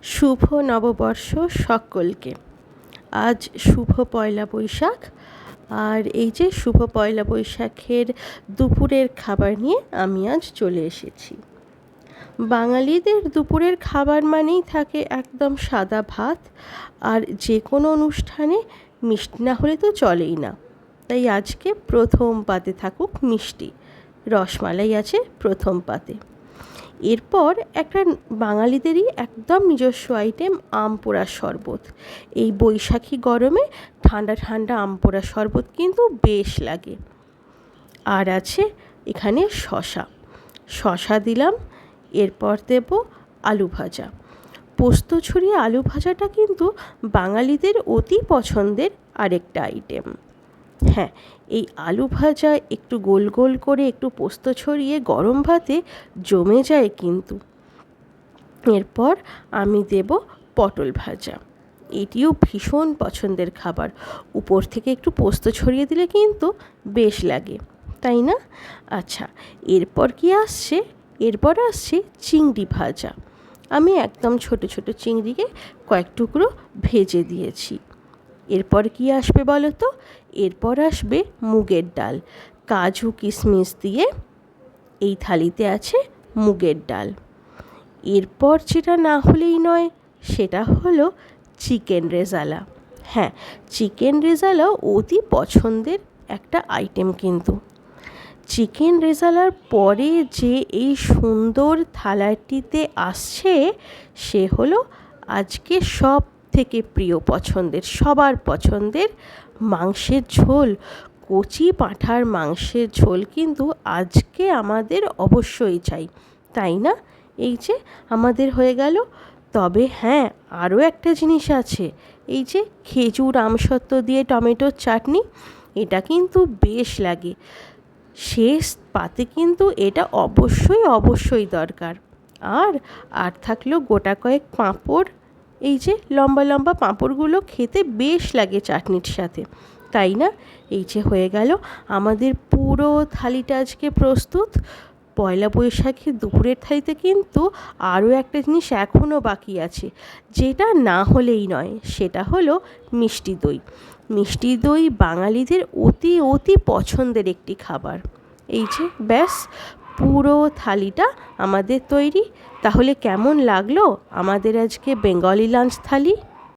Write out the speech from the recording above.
শুভ নববর্ষ সকলকে। আজ শুভ পয়লা বৈশাখ, আর এই যে শুভ পয়লা বৈশাখের দুপুরের খাবার নিয়ে আমি আজ চলে এসেছি। বাঙালিদের দুপুরের খাবার মানেই থাকে একদম সাদা ভাত, আর যে কোনো অনুষ্ঠানে মিষ্টি না হলে তো চলেই না। তাই আজকে প্রথম পাতে থাকুক মিষ্টি, রসমালাই আছে প্রথম পাতে। এরপর একটা বাঙালিদেরই একদম নিজস্ব আইটেম, আম পোড়া শরবত। এই বৈশাখী গরমে ঠান্ডা ঠান্ডা আম পোড়া শরবত কিন্তু বেশ লাগে। আর আছে এখানে শশা দিলাম। এরপর দেব আলু ভাজা। পোস্ত ছড়িয়ে আলু ভাজাটা কিন্তু বাঙালিদের অতি পছন্দের আরেকটা আইটেম। হ্যাঁ, এই আলু ভাজা একটু গোল গোল করে একটু পোস্ত ছড়িয়ে গরম ভাতে জমে যায় কিন্তু। এরপর আমি দেব পটল ভাজা। এটিও ভীষণ পছন্দের খাবার। উপর থেকে একটু পোস্ত ছড়িয়ে দিলে কিন্তু বেশ লাগে, তাই না? আচ্ছা, এরপর কি আসছে? এরপর আসছে চিংড়ি ভাজা। আমি একদম ছোট ছোট চিংড়িকে কয়েক টুকরো ভেজে দিয়েছি। এরপর কি আসবে বলো তো? এরপর আসবে মুগের ডাল। কাজু কিশমিশ দিয়ে এই থালিতে আছে মুগের ডাল। এরপর যেটা না হলেই নয়, সেটা হলো চিকেন রেজালা। হ্যাঁ, চিকেন রেজালাও অতি পছন্দের একটা আইটেম কিন্তু। চিকেন রেজালার পরে যে এই সুন্দর থালাটিতে আসছে, সে হলো আজকে সব থেকে প্রিয় পছন্দের, সবার পছন্দের মাংসের ঝোল। কচি পাঁঠার মাংসের ঝোল কিন্তু আজকে আমাদের অবশ্যই চাই, তাই না? এই যে আমাদের হয়ে গেল। তবে হ্যাঁ, আরও একটা জিনিস আছে, এই যে খেজুর আমসত্ত্ব দিয়ে টমেটোর চাটনি। এটা কিন্তু বেশ লাগে। শেষ পাতে কিন্তু এটা অবশ্যই দরকার। আর থাকলো গোটা কয়েক পাঁপড়। এই যে লম্বা লম্বা পাঁপড়গুলো খেতে বেশ লাগে চাটনির সাথে, তাই না? এই যে হয়ে গেল আমাদের পুরো থালিটা আজকে প্রস্তুত। পয়লা বৈশাখের দুপুরের থালিতে কিন্তু আরও একটা জিনিস এখনও বাকি আছে, যেটা না হলেই নয়। সেটা হলো মিষ্টি দই। মিষ্টি দই বাঙালিদের অতি পছন্দের একটি খাবার। এই যে ব্যাস, পুরো থালিটা আমাদের তৈরি। তাহলে কেমন লাগলো আমাদের আজকে বেঙ্গলি লাঞ্চ থালি?